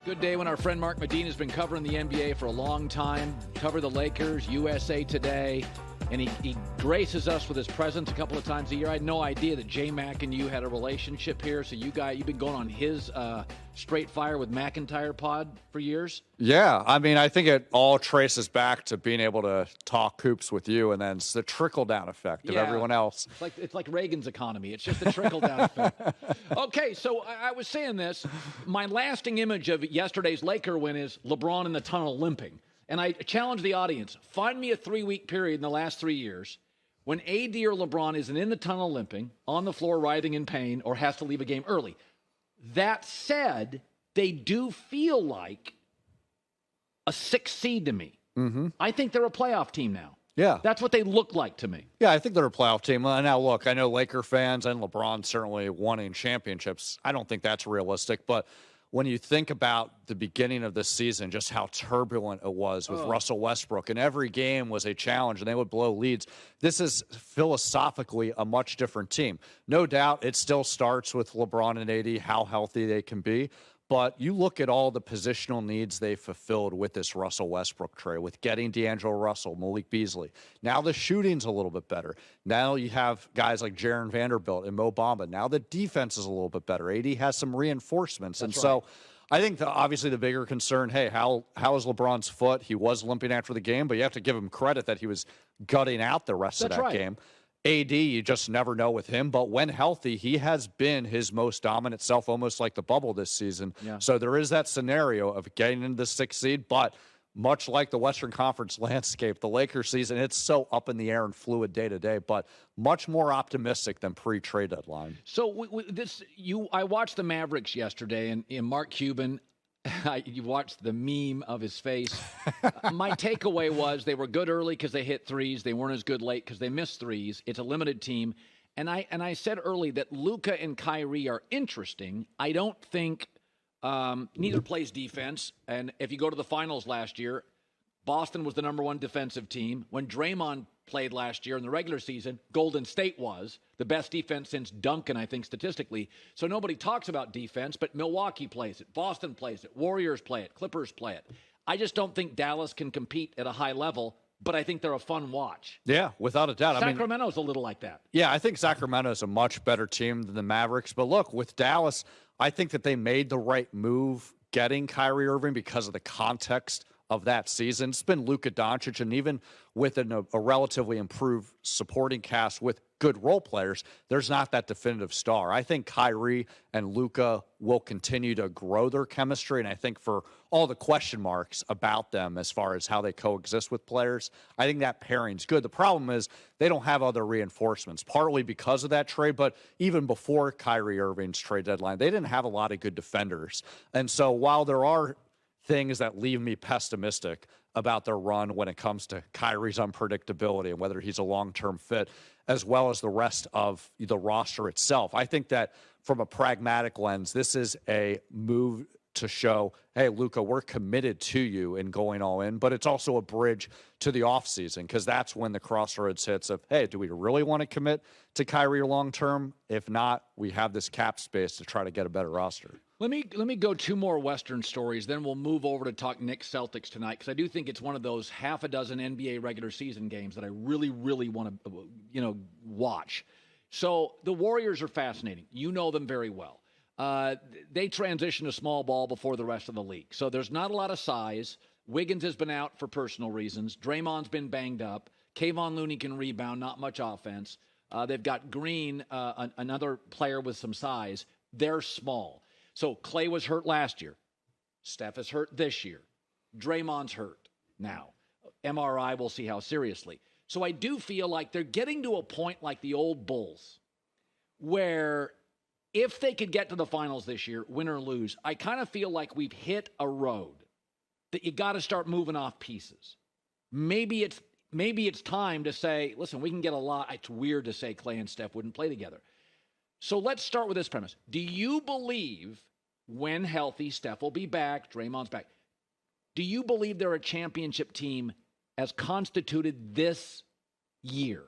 Good day when our friend Mark Medina has been covering the NBA for a long time, covered the Lakers, USA Today, and he graces us with his presence a couple of times a year. I had no idea that J-Mac and you had a relationship here, so you've been going on his Straight Fire with McIntyre pod for years? Yeah, I mean, I think it all traces back to being able to talk hoops with you, and then it's the trickle-down effect of everyone else. It's like Reagan's economy. It's just the trickle-down effect. Okay, so I was saying this. My lasting image of yesterday's Laker win is LeBron in the tunnel limping. And I challenge the audience, find me a 3-week period in the last 3 years when AD or LeBron isn't in the tunnel limping, on the floor writhing in pain, or has to leave a game early. That said, they do feel like a 6 seed to me. Mm-hmm. I think they're a playoff team now. Yeah. That's what they look like to me. Yeah, I think they're a playoff team. Now, look, I know Laker fans and LeBron certainly wanting championships. I don't think that's realistic, but when you think about the beginning of this season, just how turbulent it was with Russell Westbrook, and every game was a challenge, and they would blow leads. This is philosophically a much different team. No doubt it still starts with LeBron and AD, how healthy they can be. But you look at all the positional needs they fulfilled with this Russell Westbrook trade, with getting D'Angelo Russell, Malik Beasley. Now the shooting's a little bit better. Now you have guys like Jaren Vanderbilt and Mo Bamba. Now the defense is a little bit better. AD has some reinforcements. So I think obviously the bigger concern, hey, how is LeBron's foot? He was limping after the game, but you have to give him credit that he was gutting out the rest of that game. AD, you just never know with him. But when healthy, he has been his most dominant self, almost like the bubble this season. Yeah. So there is that scenario of getting into the 6th seed. But much like the Western Conference landscape, the Lakers season, it's so up in the air and fluid day to day, but much more optimistic than pre-trade deadline. So I watched the Mavericks yesterday, and Mark Cuban, you watched the meme of his face. My takeaway was they were good early because they hit threes. They weren't as good late because they missed threes. It's a limited team. And I said early that Luka and Kyrie are interesting. I don't think neither plays defense. And if you go to the finals last year, Boston was the number 1 defensive team. When Draymond played last year in the regular season, Golden State was the best defense since Duncan, I think, statistically. So nobody talks about defense, but Milwaukee plays it. Boston plays it. Warriors play it. Clippers play it. I just don't think Dallas can compete at a high level, but I think they're a fun watch. Yeah, without a doubt. Sacramento's a little like that. Yeah, I think Sacramento is a much better team than the Mavericks. But look, with Dallas, I think that they made the right move getting Kyrie Irving because of the context of that season. It's been Luka Doncic, and even with a relatively improved supporting cast with good role players, there's not that definitive star. I think Kyrie and Luka will continue to grow their chemistry, and I think for all the question marks about them as far as how they coexist with players, I think that pairing's good. The problem is they don't have other reinforcements, partly because of that trade, but even before Kyrie Irving's trade deadline, they didn't have a lot of good defenders. And so while there are things that leave me pessimistic about their run when it comes to Kyrie's unpredictability and whether he's a long-term fit, as well as the rest of the roster itself. I think that from a pragmatic lens, this is a move to show, hey, Luka, we're committed to you in going all in, but it's also a bridge to the offseason because that's when the crossroads hits of, hey, do we really want to commit to Kyrie long-term? If not, we have this cap space to try to get a better roster. Let me go 2 more Western stories, then we'll move over to talk Knicks Celtics tonight because I do think it's one of those half a dozen NBA regular season games that I really, really want to, watch. So the Warriors are fascinating. You know them very well. They transition to small ball before the rest of the league. So there's not a lot of size. Wiggins has been out for personal reasons. Draymond's been banged up. Kayvon Looney can rebound, not much offense. They've got Green, another player with some size. They're small. So Clay was hurt last year. Steph is hurt this year. Draymond's hurt now. MRI, we'll see how seriously. So I do feel like they're getting to a point like the old Bulls where if they could get to the finals this year, win or lose, I kind of feel like we've hit a road that you got to start moving off pieces. Maybe it's time to say, listen, we can get a lot. It's weird to say Clay and Steph wouldn't play together. So let's start with this premise. Do you believe when healthy, Steph will be back, Draymond's back. Do you believe they're a championship team as constituted this year?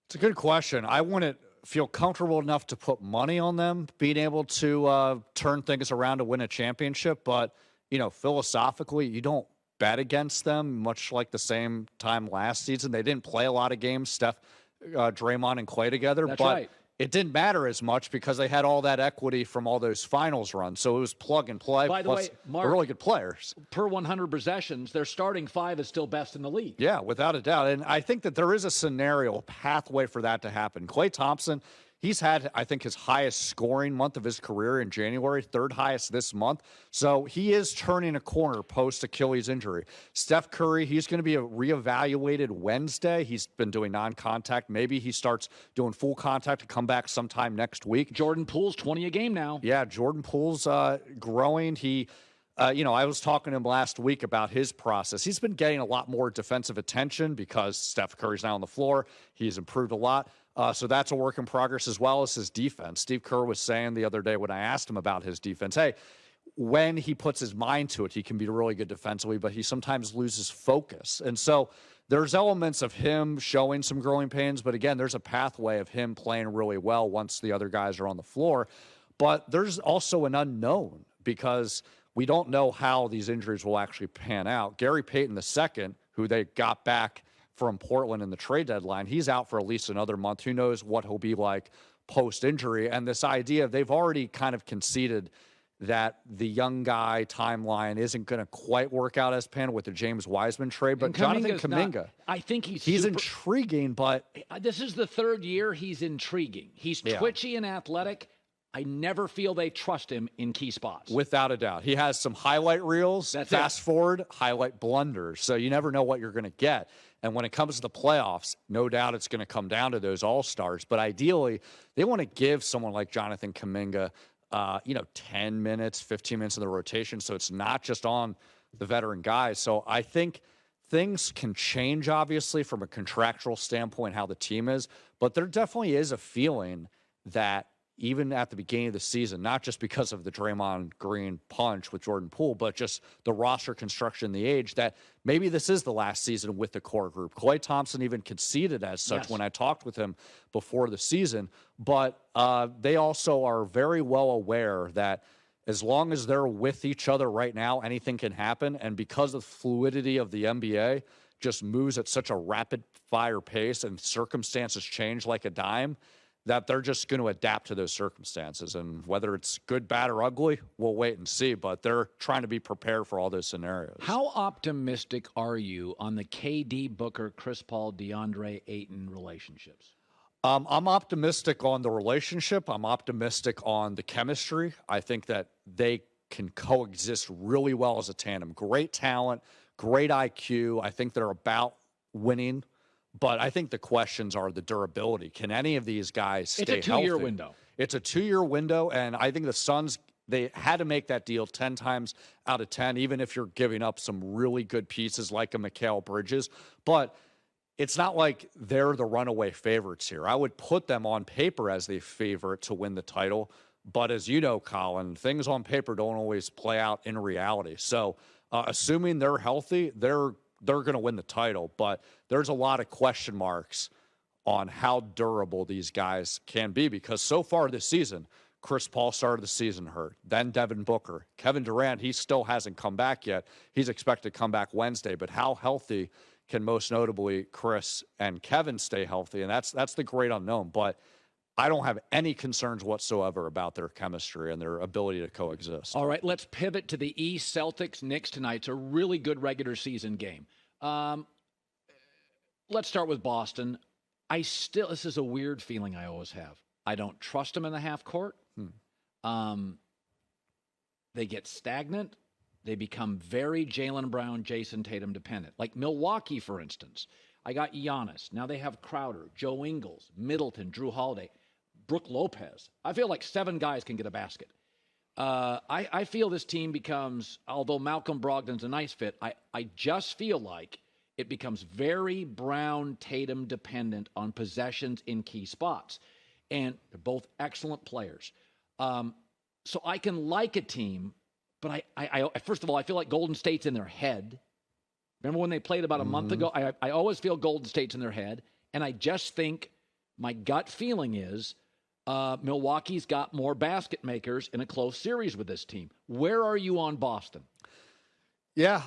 It's a good question. I wouldn't feel comfortable enough to put money on them being able to turn things around to win a championship. But, philosophically, you don't bet against them, much like the same time last season. They didn't play a lot of games, Steph, Draymond, and Clay together. That's but right. It didn't matter as much because they had all that equity from all those finals runs. So it was plug and play. By the way, Mark, they're really good players. Per 100 possessions, their starting five is still best in the league. Yeah, without a doubt. And I think that there is a scenario, pathway for that to happen. Klay Thompson, he's had, I think, his highest scoring month of his career in January, third highest this month. So he is turning a corner post-Achilles injury. Steph Curry, he's going to be reevaluated Wednesday. He's been doing non-contact. Maybe he starts doing full contact to come back sometime next week. Jordan Poole's 20 a game now. Yeah, Jordan Poole's growing. He... I was talking to him last week about his process. He's been getting a lot more defensive attention because Steph Curry's now on the floor. He's improved a lot. So that's a work in progress, as well as his defense. Steve Kerr was saying the other day when I asked him about his defense, hey, when he puts his mind to it, he can be really good defensively, but he sometimes loses focus. And so there's elements of him showing some growing pains, but again, there's a pathway of him playing really well once the other guys are on the floor. But there's also an unknown because we don't know how these injuries will actually pan out. Gary Payton II, who they got back from Portland in the trade deadline, he's out for at least another month. Who knows what he'll be like post-injury? And this idea, they've already kind of conceded that the young guy timeline isn't going to quite work out as planned with the James Wiseman trade. But Jonathan Kuminga, I think he's intriguing, but this is the third year he's intriguing. He's twitchy and athletic. I never feel they trust him in key spots. Without a doubt. He has some highlight reels, fast forward, highlight blunders. So you never know what you're going to get. And when it comes to the playoffs, no doubt it's going to come down to those all-stars. But ideally, they want to give someone like Jonathan Kuminga, 10 minutes, 15 minutes of the rotation. So it's not just on the veteran guys. So I think things can change, obviously, from a contractual standpoint, how the team is. But there definitely is a feeling that even at the beginning of the season, not just because of the Draymond Green punch with Jordan Poole, but just the roster construction, the age, that maybe this is the last season with the core group. Klay Thompson even conceded as such when I talked with him before the season. But they also are very well aware that as long as they're with each other right now, anything can happen. And because of the fluidity of the NBA just moves at such a rapid-fire pace and circumstances change like a dime, that they're just going to adapt to those circumstances. And whether it's good, bad, or ugly, we'll wait and see. But they're trying to be prepared for all those scenarios. How optimistic are you on the KD, Booker, Chris Paul, DeAndre Ayton relationships? I'm optimistic on the relationship. I'm optimistic on the chemistry. I think that they can coexist really well as a tandem. Great talent, great IQ. I think they're about winning. But I think the questions are the durability. Can any of these guys stay healthy? It's a two-year window. It's a 2-year window, and I think the Suns, they had to make that deal 10 times out of 10, even if you're giving up some really good pieces like a Mikal Bridges. But it's not like they're the runaway favorites here. I would put them on paper as the favorite to win the title. But as you know, Colin, things on paper don't always play out in reality. So assuming they're healthy, they're going to win the title, but there's a lot of question marks on how durable these guys can be because so far this season, Chris Paul started the season hurt, then Devin Booker. Kevin Durant, he still hasn't come back yet. He's expected to come back Wednesday, but how healthy can most notably Chris and Kevin stay healthy? And that's the great unknown, but I don't have any concerns whatsoever about their chemistry and their ability to coexist. All right, let's pivot to the East. Celtics, Knicks tonight. It's a really good regular season game. Let's start with Boston. This is a weird feeling I always have. I don't trust them in the half court. They get stagnant. They become very Jaylen Brown, Jason Tatum dependent. Like Milwaukee, for instance. I got Giannis. Now they have Crowder, Joe Ingles, Middleton, Drew Holiday, Brook Lopez. I feel like 7 guys can get a basket. I feel this team becomes, although Malcolm Brogdon's a nice fit, I just feel like it becomes very Brown, Tatum dependent on possessions in key spots. And they're both excellent players. So I can like a team, but I first of all, I feel like Golden State's in their head. Remember when they played about a month ago? I always feel Golden State's in their head. And I just think My gut feeling is Milwaukee's got more basket makers in a close series with this team. Where are you on Boston? Yeah,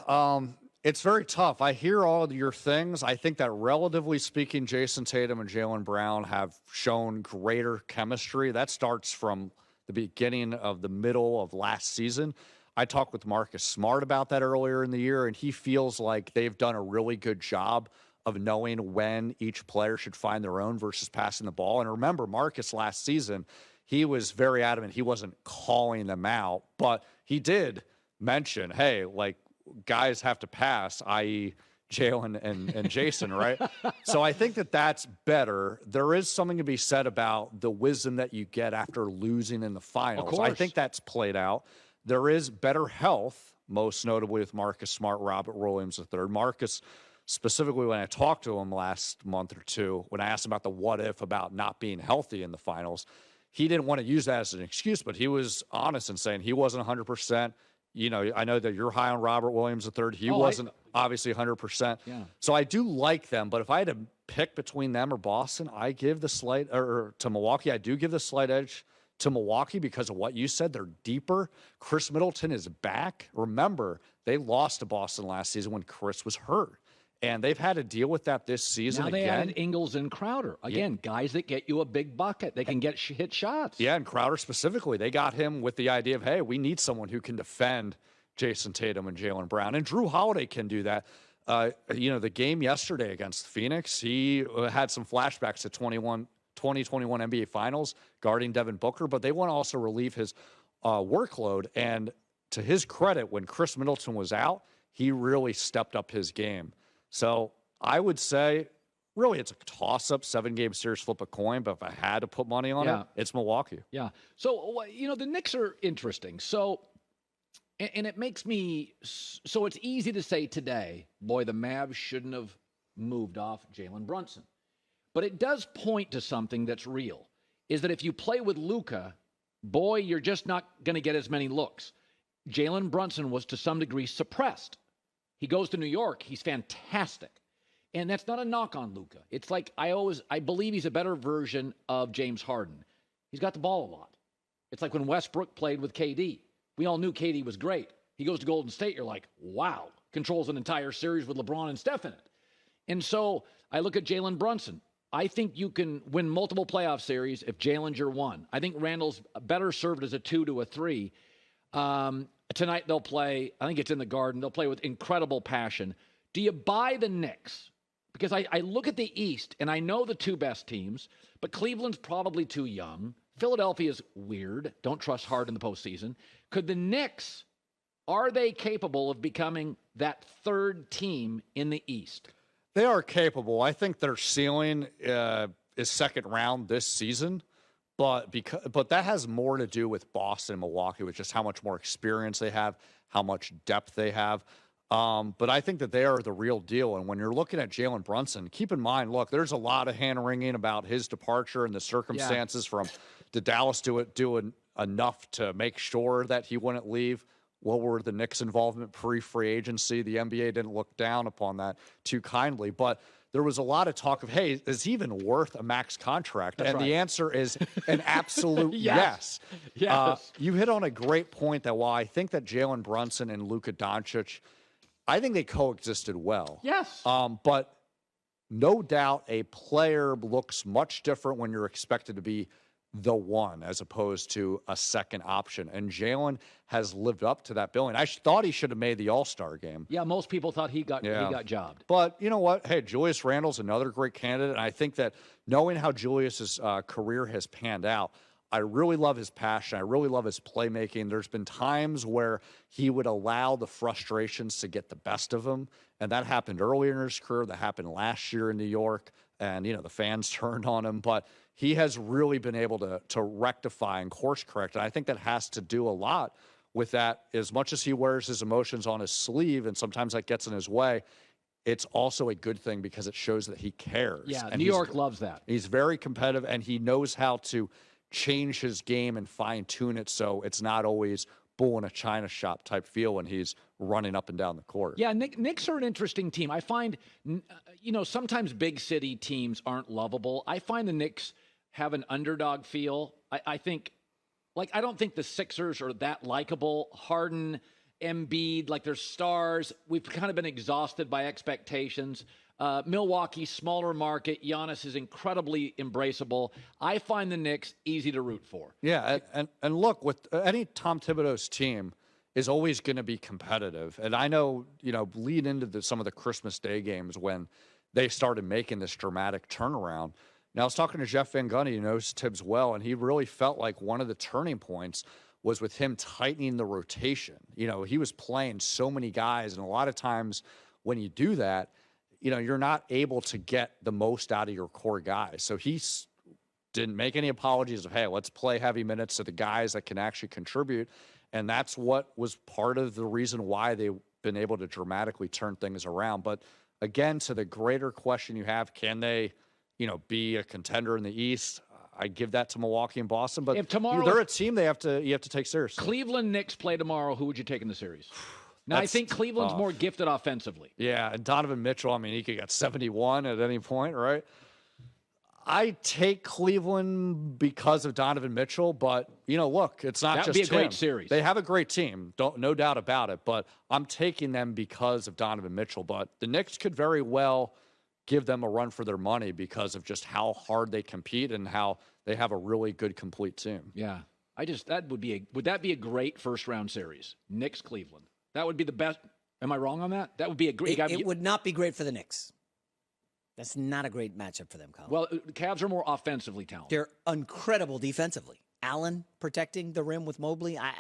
it's very tough. I hear all of your things. I think that relatively speaking, Jason Tatum and Jaylen Brown have shown greater chemistry. That starts from the beginning of the middle of last season. I talked with Marcus Smart about that earlier in the year, and he feels like they've done a really good job of knowing when each player should find their own versus passing the ball. And remember, Marcus last season, he was very adamant. He wasn't calling them out, but he did mention, hey, like, guys have to pass, i.e., Jaylen and Jason, right? So I think that that's better. There is something to be said about the wisdom that you get after losing in the finals. I think that's played out. There is better health, most notably with Marcus Smart, Robert Williams III. Marcus, specifically when I talked to him last month or two, when I asked him about the what if about not being healthy in the finals, he didn't want to use that as an excuse, but he was honest in saying he wasn't 100%. You know, I know that you're high on Robert Williams III. He wasn't obviously 100%. Yeah. So I do like them, but if I had to pick between them or Boston, I give the slight, or to Milwaukee, I do give the slight edge to Milwaukee because of what you said. They're deeper. Chris Middleton is back. Remember, they lost to Boston last season when Chris was hurt. And they've had to deal with that this season now again. They added Ingles and Crowder. Again, guys that get you a big bucket. They can hit shots. Yeah, and Crowder specifically. They got him with the idea of, hey, we need someone who can defend Jason Tatum and Jaylen Brown. And Drew Holiday can do that. The game yesterday against Phoenix, he had some flashbacks to 2021 NBA Finals guarding Devin Booker, but they want to also relieve his workload. And to his credit, when Chris Middleton was out, he really stepped up his game. So I would say, really, it's a toss-up, 7-game series, flip a coin. But if I had to put money on it, it's Milwaukee. Yeah. So, the Knicks are interesting. So, and it makes me, so it's easy to say today, boy, the Mavs shouldn't have moved off Jalen Brunson. But it does point to something that's real, is that if you play with Luka, boy, you're just not going to get as many looks. Jalen Brunson was to some degree suppressed. He goes to New York. He's fantastic. And that's not a knock on Luka. It's like I believe he's a better version of James Harden. He's got the ball a lot. It's like when Westbrook played with KD. We all knew KD was great. He goes to Golden State. You're like, wow, controls an entire series with LeBron and Steph in it. And so I look at Jalen Brunson. I think you can win multiple playoff series if Jalen's your one. I think Randall's better served as a 2 to a 3. Tonight they'll play, I think it's in the Garden, they'll play with incredible passion. Do you buy the Knicks? Because I look at the East, and I know the two best teams, but Cleveland's probably too young. Philadelphia's weird. Don't trust Hard in the postseason. Could the Knicks, are they capable of becoming that third team in the East? They are capable. I think their ceiling is second round this season. But that has more to do with Boston and Milwaukee, with just how much more experience they have, how much depth they have. But I think that they are the real deal. And when you're looking at Jalen Brunson, keep in mind, look, there's a lot of hand-wringing about his departure and the circumstances from did Dallas do enough to make sure that he wouldn't leave? What were the Knicks' involvement pre-free agency? The NBA didn't look down upon that too kindly. But there was a lot of talk of, hey, is he even worth a max contract? That's right. The answer is an absolute yes. You hit on a great point that while I think that Jalen Brunson and Luka Doncic, I think they coexisted well. Yes. But no doubt a player looks much different when you're expected to be the one as opposed to a second option. And Jalen has lived up to that billing. I thought he should have made the All-Star game. Yeah, most people thought he got jobbed. But you know what? Hey, Julius Randle's another great candidate. And I think that knowing how Julius's career has panned out, I really love his passion. I really love his playmaking. There's been times where he would allow the frustrations to get the best of him. And that happened earlier in his career. That happened last year in New York. And, the fans turned on him. But he has really been able to rectify and course correct. And I think that has to do a lot with that. As much as he wears his emotions on his sleeve, and sometimes that gets in his way, it's also a good thing because it shows that he cares. Yeah, and New York loves that. He's very competitive, and he knows how to change his game and fine-tune it so it's not always bull in a china shop type feel when he's running up and down the court. Yeah, Knicks are an interesting team. I find, sometimes big city teams aren't lovable. I find the Knicks have an underdog feel. I think, I don't think the Sixers are that likable. Harden, Embiid, they're stars. We've kind of been exhausted by expectations. Milwaukee, smaller market. Giannis is incredibly embraceable. I find the Knicks easy to root for. Yeah, and look, with any Tom Thibodeau's team is always going to be competitive. And I know, lead into some of the Christmas Day games when they started making this dramatic turnaround. Now, I was talking to Jeff Van Gundy, who knows Tibbs well, and he really felt like one of the turning points was with him tightening the rotation. He was playing so many guys, and a lot of times when you do that, you're not able to get the most out of your core guys. So he didn't make any apologies of, hey, let's play heavy minutes to the guys that can actually contribute. And that's what was part of the reason why they've been able to dramatically turn things around. But again, to the greater question you have, can they, be a contender in the East? I give that to Milwaukee and Boston. But if tomorrow they're a team you have to take seriously. Cleveland Knicks play tomorrow, who would you take in the series? Now, I think Cleveland's more gifted offensively. Yeah, and Donovan Mitchell, he could get 71 at any point, right? I take Cleveland because of Donovan Mitchell, but, look, it's not just him. That would be a great series. They have a great team, no doubt about it, but I'm taking them because of Donovan Mitchell. But the Knicks could very well give them a run for their money because of just how hard they compete and how they have a really good, complete team. Yeah. Would that be a great first-round series? Knicks-Cleveland. That would be the best. Am I wrong on that? That would be a great. It would not be great for the Knicks. That's not a great matchup for them, Colin. Well, the Cavs are more offensively talented. They're incredible defensively. Allen protecting the rim with Mobley. I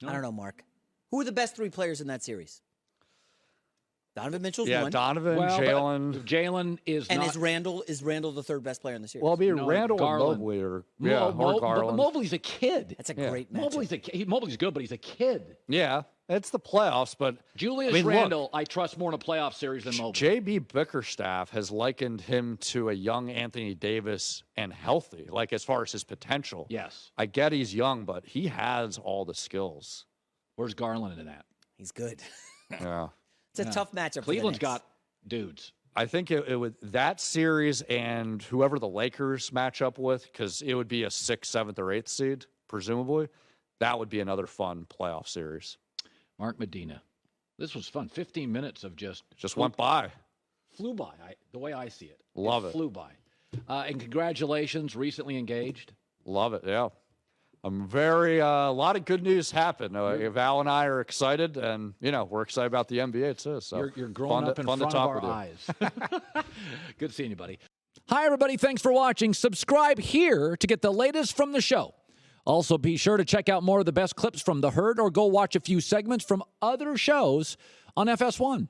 don't know, Mark. Who are the best three players in that series? Donovan Mitchell's one. Donovan, Jalen. Jalen is and not. Is Randall the third best player in the series? Well, it'll be Randall Garland. and Mobley or Garland. Mobley's a kid. That's a great matchup. Mobley's good, but he's a kid. Yeah, it's the playoffs, but Julius Randle, I trust more in a playoff series than Mobley. J.B. Bickerstaff has likened him to a young Anthony Davis and healthy, as far as his potential. Yes. I get he's young, but he has all the skills. Where's Garland in that? He's good. Yeah. It's a tough matchup. Cleveland's got dudes. I think it would that series and whoever the Lakers match up with, because it would be a 6th, 7th, or 8th seed, presumably. That would be another fun playoff series. Mark Medina. This was fun. 15 minutes of just went by. Flew by, the way I see it. Love it. Flew by. And congratulations, recently engaged. Love it, yeah. I'm a lot of good news happened. Val and I are excited, and, we're excited about the NBA, too. So you're growing up in front of our eyes. Good seeing you, buddy. Hi, everybody. Thanks for watching. Subscribe here to get the latest from the show. Also, be sure to check out more of the best clips from The Herd or go watch a few segments from other shows on FS1.